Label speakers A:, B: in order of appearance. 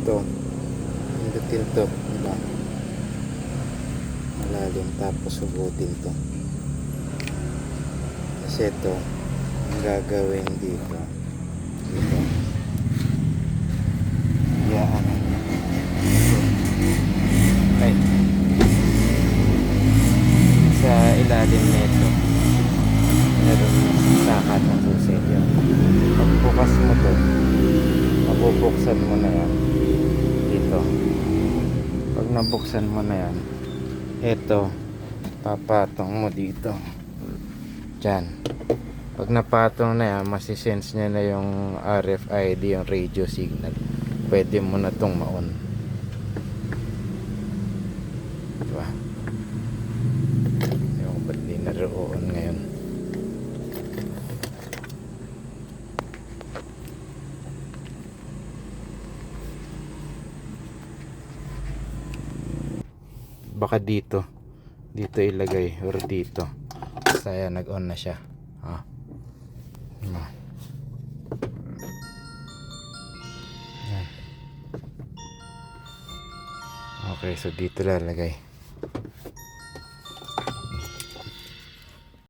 A: ito, pindutin to, diba? Malalim, tapos hugutin to. Kasi ito, ang gagawin dito, iyaan ay sa ilalim nito meron sakat ng susi yun. Pagbukas mo to, mabubuksan mo na yan dito. Pag nabuksan mo na yan, ito papatong mo dito dyan. Pag napatong na yan, masisense nya na yung RFID, yung radio signal. Pwede mo na tong ma-on, diba? Yung ba't di naroon ngayon. Baka dito ilagay or dito. Basta yan, nag-on na siya. Yan. Okay, so dito lalagay.